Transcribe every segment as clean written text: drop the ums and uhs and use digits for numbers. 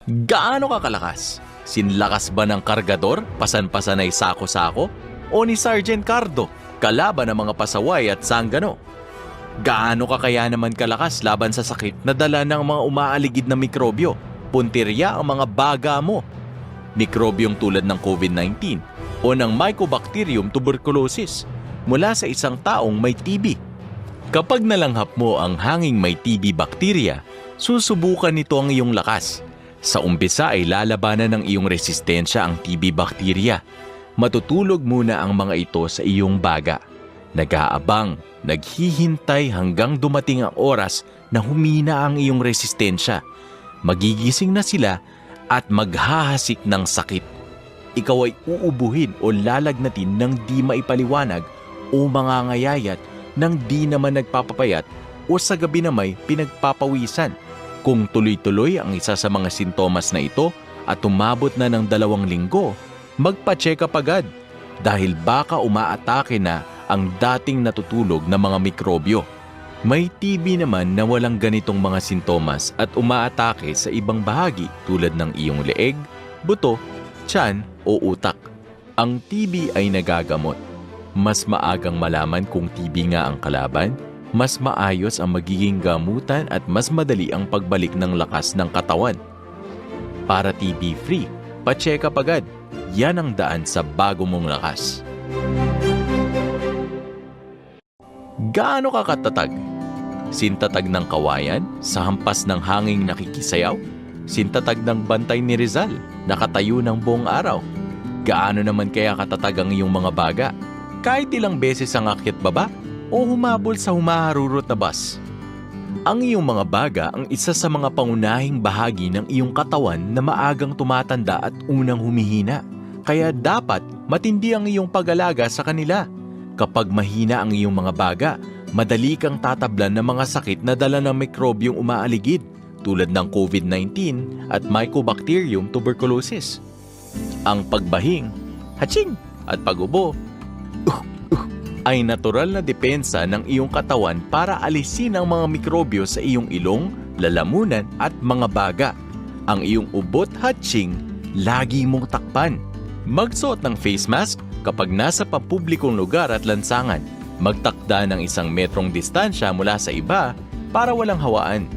Gaano ka kalakas? Sinlakas ba ng kargador, pasan-pasanay sako-sako? O ni Sergeant Cardo, kalaban ng mga pasaway at sanggano? Gaano ka kaya naman kalakas laban sa sakit na dala ng mga umaaligid na mikrobyo? Puntirya ang mga baga mo. Mikrobyong tulad ng COVID-19 o ng Mycobacterium tuberculosis mula sa isang taong may TB. Kapag nalanghap mo ang hanging may TB bacteria, susubukan nito ang iyong lakas. Sa umpisa ay lalabanan ng iyong resistensya ang TB bacteria. Matutulog muna ang mga ito sa iyong baga. Nag-aabang, naghihintay hanggang dumating ang oras na humina ang iyong resistensya. Magigising na sila at maghahasik ng sakit. Ikaw ay uubuhin o lalagnatin ng di maipaliwanag o mangangayayat ng di naman nagpapapayat o sa gabi na may pinagpapawisan. Kung tuloy-tuloy ang isa sa mga sintomas na ito at umabot na ng 2 linggo, magpa-check up agad dahil baka umaatake na ang dating natutulog na mga mikrobyo. May TB naman na walang ganitong mga sintomas at umaatake sa ibang bahagi tulad ng iyong leeg, buto, tiyan o utak. Ang TB ay nagagamot. Mas maagang malaman kung TB nga ang kalaban, mas maayos ang magiging gamutan at mas madali ang pagbalik ng lakas ng katawan. Para TB-free, pa-check up agad. Yan ang daan sa bago mong lakas. Gaano ka katatag? Sintatag ng kawayan sa hampas ng hanging nakikisayaw? Sintatag ng bantay ni Rizal, nakatayo ng buong araw? Gaano naman kaya katatag ang iyong mga baga? Kahit ilang beses ang akyat baba o humabol sa humaharurot na bus. Ang iyong mga baga ang isa sa mga pangunahing bahagi ng iyong katawan na maagang tumatanda at unang humihina. Kaya dapat matindi ang iyong pag-alaga sa kanila. Kapag mahina ang iyong mga baga, madali kang tatablan ng mga sakit na dala ng mikrobyong umaaligid tulad ng COVID-19 at Mycobacterium tuberculosis. Ang pagbahing, hatching at pag-ubo ay natural na depensa ng iyong katawan para alisin ang mga mikrobyo sa iyong ilong, lalamunan at mga baga. Ang iyong ubot hatching, lagi mong takpan. Magsuot ng face mask kapag nasa pampublikong lugar at lansangan. Magtakda ng 1 metrong distansya mula sa iba para walang hawaan.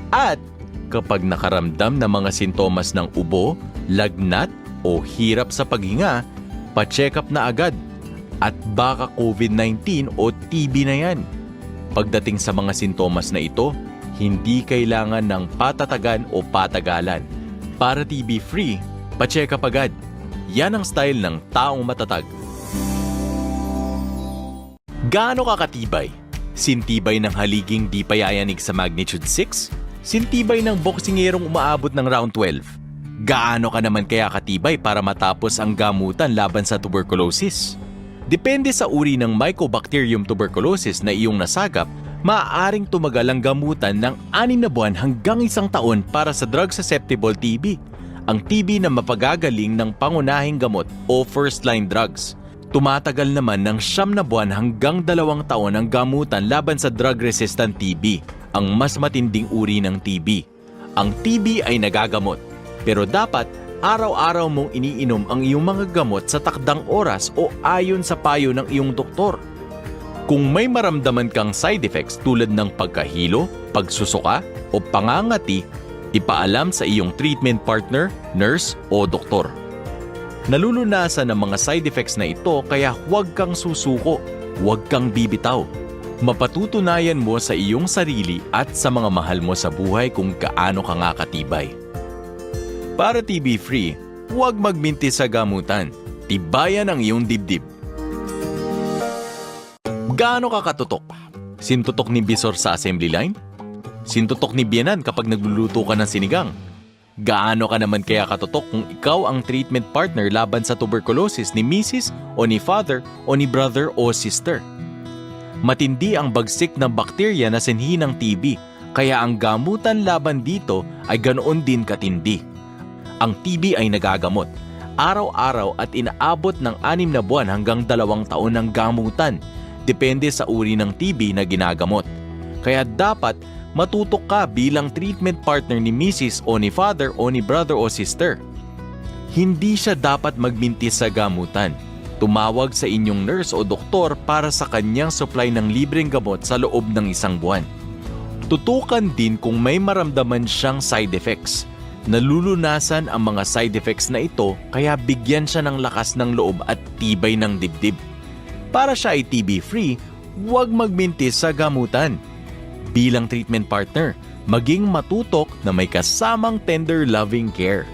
At kapag nakaramdam ng mga sintomas ng ubo, lagnat o hirap sa paghinga, pa-check up na agad. At baka COVID-19 o TB na yan. Pagdating sa mga sintomas na ito, hindi kailangan ng patatagan o patagalan. Para TB-free, pa-check up agad. Yan ang style ng taong matatag. Gaano ka katibay? Sintibay ng haliging di payayanig sa magnitude 6? Sintibay ng boksingerong umaabot ng round 12? Gaano ka naman kaya katibay para matapos ang gamutan laban sa tuberculosis? Depende sa uri ng Mycobacterium tuberculosis na iyong nasagap, maaaring tumagal ang gamutan ng 6 na buwan hanggang 1 taon para sa drug-susceptible TB, ang TB na mapagagaling ng pangunahing gamot o first-line drugs. Tumatagal naman ng 9 na buwan hanggang 2 taon ang gamutan laban sa drug-resistant TB, ang mas matinding uri ng TB. Ang TB ay nagagamot, pero dapat araw-araw mong iniinom ang iyong mga gamot sa takdang oras o ayon sa payo ng iyong doktor. Kung may maramdaman kang side effects tulad ng pagkahilo, pagsusuka o pangangati, ipaalam sa iyong treatment partner, nurse o doktor. Nalulunasan ng mga side effects na ito kaya huwag kang susuko, huwag kang bibitaw. Mapatutunayan mo sa iyong sarili at sa mga mahal mo sa buhay kung gaano ka nga katibay. Para TB-free, huwag magminti sa gamutan. Tibayan ang iyong dibdib. Gaano ka katutok? Sintutok ni Bisor sa assembly line? Sintutok ni Bianan kapag nagluluto ka ng sinigang? Gaano ka naman kaya katutok kung ikaw ang treatment partner laban sa tuberculosis ni Mrs. o ni Father o ni Brother o Sister? Matindi ang bagsik ng bakterya na sanhi ng TB, kaya ang gamutan laban dito ay ganoon din katindi. Ang TB ay nagagamot, araw-araw at inaabot ng 6 na buwan hanggang 2 taon ng gamutan, depende sa uri ng TB na ginagamot. Kaya dapat matutok ka bilang treatment partner ni Mrs. o ni Father o ni brother o sister. Hindi siya dapat magmintis sa gamutan. Tumawag sa inyong nurse o doktor para sa kanyang supply ng libreng gamot sa loob ng 1 buwan. Tutukan din kung may maramdaman siyang side effects. Nalulunasan ang mga side effects na ito kaya bigyan siya ng lakas ng loob at tibay ng dibdib. Para siya ay TB-free, huwag magmintis sa gamutan. Bilang treatment partner, maging matutok na may kasamang tender loving care.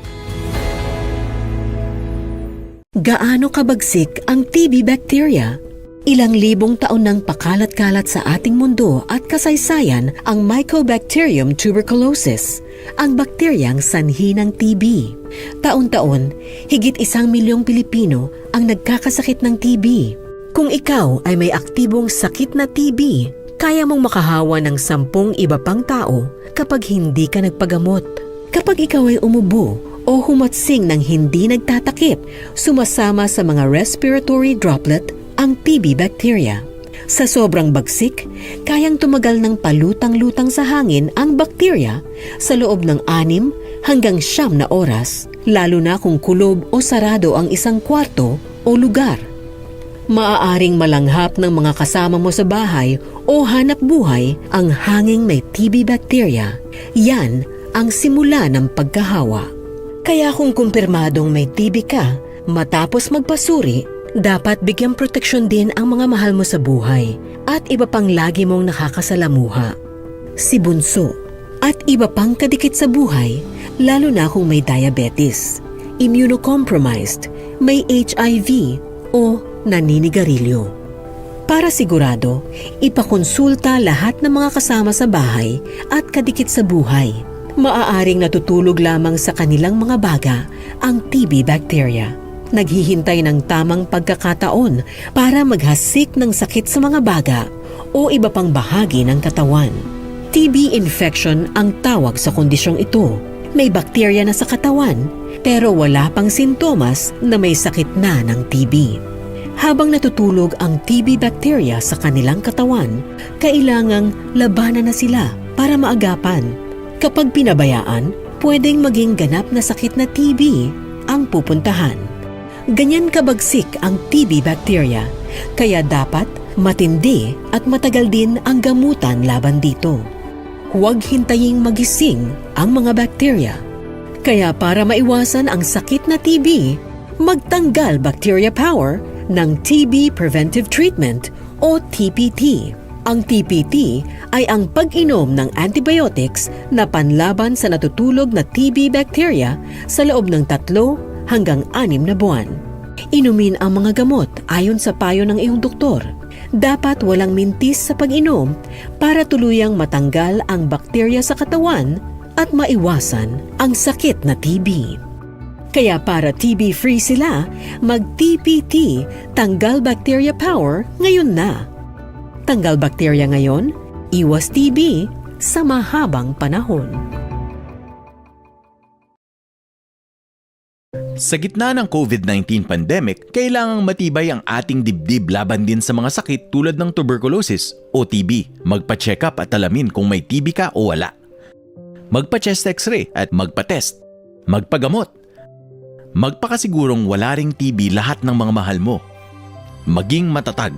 Gaano kabagsik ang TB bacteria? Ilang libong taon nang pakalat-kalat sa ating mundo at kasaysayan ang Mycobacterium tuberculosis, ang bakteryang sanhi ng TB. Taon-taon, higit 1 milyong Pilipino ang nagkakasakit ng TB. Kung ikaw ay may aktibong sakit na TB, kaya mong makahawa ng 10 iba pang tao kapag hindi ka nagpagamot. Kapag ikaw ay umubo o humatsing ng hindi nagtatakip, sumasama sa mga respiratory droplet ang TB bacteria. Sa sobrang bagsik, kayang tumagal ng palutang-lutang sa hangin ang bakterya sa loob ng 6 hanggang 9 na oras, lalo na kung kulob o sarado ang isang kwarto o lugar. Maaaring malanghap ng mga kasama mo sa bahay o hanap buhay ang hanging may TB bacteria. Yan ang simula ng pagkahawa. Kaya kung kumpirmadong may TB ka, matapos magpasuri, dapat bigyang proteksyon din ang mga mahal mo sa buhay at iba pang lagi mong nakakasalamuha. Si Bunso at iba pang kadikit sa buhay, lalo na kung may diabetes, immunocompromised, may HIV o naninigarilyo. Para sigurado, ipakonsulta lahat ng mga kasama sa bahay at kadikit sa buhay. Maaaring natutulog lamang sa kanilang mga baga ang TB bacteria. Naghihintay ng tamang pagkakataon para maghasik ng sakit sa mga baga o iba pang bahagi ng katawan. TB infection ang tawag sa kondisyong ito. May bakterya na sa katawan pero wala pang sintomas na may sakit na ng TB. Habang natutulog ang TB bacteria sa kanilang katawan, kailangang labanan na sila para maagapan. Kapag pinabayaan, pwedeng maging ganap na sakit na TB ang pupuntahan. Ganyan kabagsik ang TB bacteria, kaya dapat matindi at matagal din ang gamutan laban dito. Huwag hintaying magising ang mga bakterya. Kaya para maiwasan ang sakit na TB, magtanggal bacteria power ng TB Preventive Treatment o TPT. Ang TPT ay ang pag-inom ng antibiotics na panlaban sa natutulog na TB bacteria sa loob ng 3 hanggang 6 na buwan. Inumin ang mga gamot ayon sa payo ng iyong doktor. Dapat walang mintis sa pag-inom para tuluyang matanggal ang bakterya sa katawan at maiwasan ang sakit na TB. Kaya para TB-free sila, mag-TPT, Tanggal Bacteria Power, ngayon na. Tanggal bakterya ngayon, iwas TB sa mahabang panahon. Sa gitna ng COVID-19 pandemic, kailangang matibay ang ating dibdib laban din sa mga sakit tulad ng tuberculosis o TB. Magpa-check up at alamin kung may TB ka o wala. Magpa-chest x-ray at magpa-test. Magpagamot. Magpakasigurong wala ring TB lahat ng mga mahal mo. Maging matatag.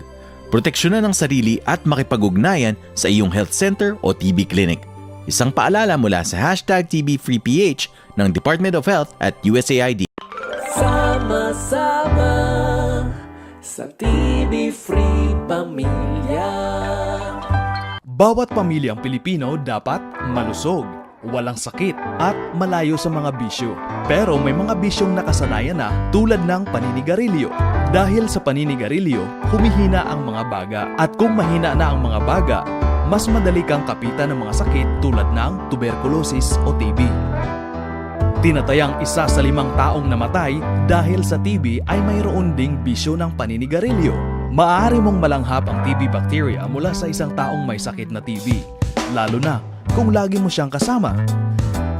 Proteksyonan ang sarili at makipag-ugnayan sa iyong health center o TB clinic. Isang paalala mula sa #TBFreePH ng Department of Health at USAID. Sama-sama sa TB-Free Pamilya. Bawat pamilyang Pilipino dapat malusog, walang sakit at malayo sa mga bisyo. Pero may mga bisyong nakasanayan na tulad ng paninigarilyo. Dahil sa paninigarilyo, humihina ang mga baga. At kung mahina na ang mga baga, mas madali kang kapitan ng mga sakit tulad ng tuberculosis o TB. Tinatayang 1 sa 5 taong namatay dahil sa TB ay mayroon ding bisyo ng paninigarilyo. Maaari mong malanghap ang TB bacteria mula sa isang taong may sakit na TB, lalo na kung lagi mo siyang kasama.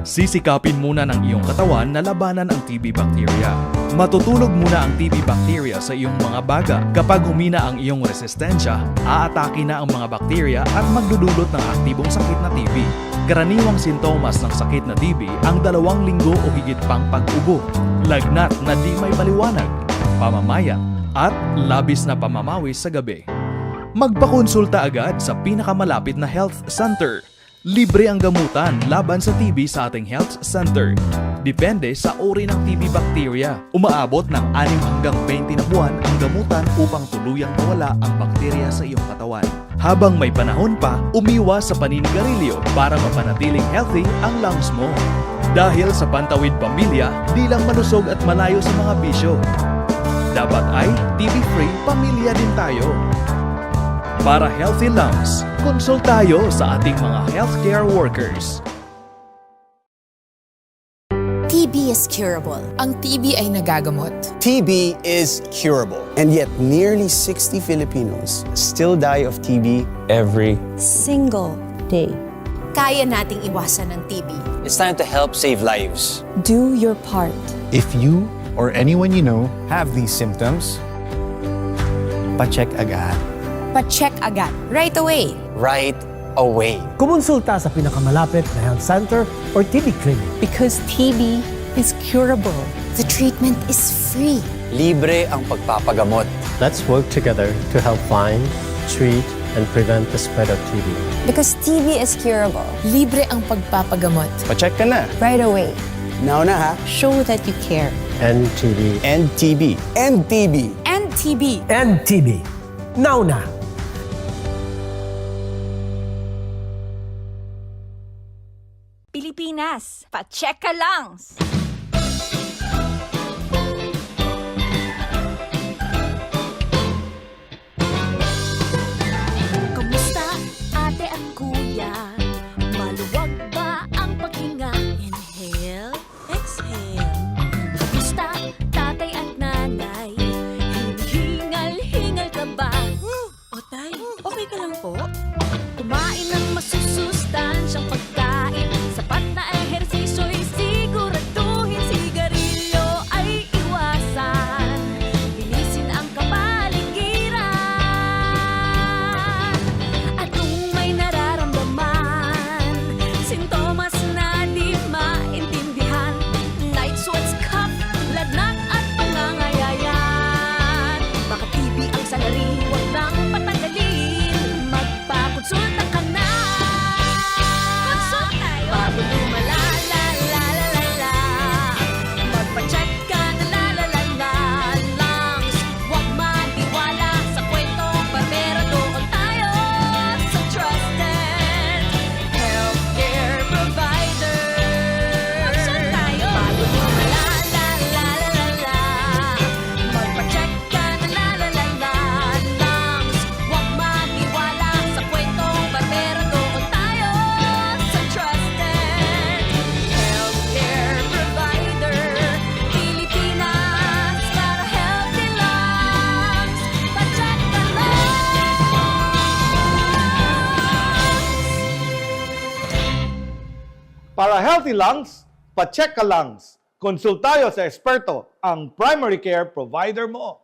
Sisikapin muna ng iyong katawan na labanan ang TB bacteria. Matutulog muna ang TB bacteria sa iyong mga baga. Kapag humina ang iyong resistensya, aatake na ang mga bakterya at magdudulot ng aktibong sakit na TB. Karaniwang sintomas ng sakit na TB ang 2 linggo o higit pang pag-ubo, lagnat na di may paliwanag, pamamayat, at labis na pamamawis sa gabi. Magpakonsulta agad sa pinakamalapit na health center. Libre ang gamutan laban sa TB sa ating health center. Depende sa uri ng TB bacteria. Umaabot ng 6 hanggang 20 na buwan ang gamutan upang tuluyang mawala ang bakterya sa iyong katawan. Habang may panahon pa, umiwas sa paninigarilyo para mapanatiling healthy ang lungs mo. Dahil sa Pantawid Pamilya, di lang malusog at malayo sa mga bisyo. Dapat ay TB-free pamilya din tayo. Para healthy lungs, consult tayo sa ating mga healthcare workers. TB is curable. Ang TB ay nagagamot. TB is curable. And yet, nearly 60 Filipinos still die of TB every. Single day. Kaya nating iwasan ang TB. It's time to help save lives. Do your part. If you or anyone you know have these symptoms, pacheck agad. Pa-check agad. Right away. Right away. Kumonsulta sa pinakamalapit na health center or TB clinic. Because TB is curable. The treatment is free. Libre ang pagpapagamot. Let's work together to help find, treat, and prevent the spread of TB. Because TB is curable. Libre ang pagpapagamot. Pacheck ka na. Right away. Now na ha. Show that you care. End TB. End TB. End TB. And TB. And TB. Now na! Pilipinas, pa-check ka lang! Kamusta, ate at kuya? Maluwag ba ang paghinga? Inhale, exhale. Kamusta, tatay at nanay? Hingal-hingal ka ba? O tay, okay ka lang po? Kumain ng masusustansyang pagkain. Sapat na ehersisyo'y siguraduhin. Sigarilyo ay iwasan. Linisin ang kapaligiran. At kung may nararamdaman, sintomas na di maintindihan, night sweats, cough, lagnat at pangangayayan, baka TB ang salari, huwag nang patagalin. Magpakonsulta ka na. Bago lumala, la la la la la. Magpa-check ka na, la la la la. Lungs, huwag maniwala sa kwentong barbero. Doon tayo sa trusted healthcare provider. Saan tayo? Bago lumala, la la la la la. Magpa-check ka na, la la la la. Lungs, huwag maniwala sa kwentong barbero. Doon tayo sa trusted healthcare provider. Pilipinas, para healthy lungs. Pa-check ka lang! Para healthy lungs, pacheck ka lungs. Konsultayo sa eksperto, ang primary care provider mo.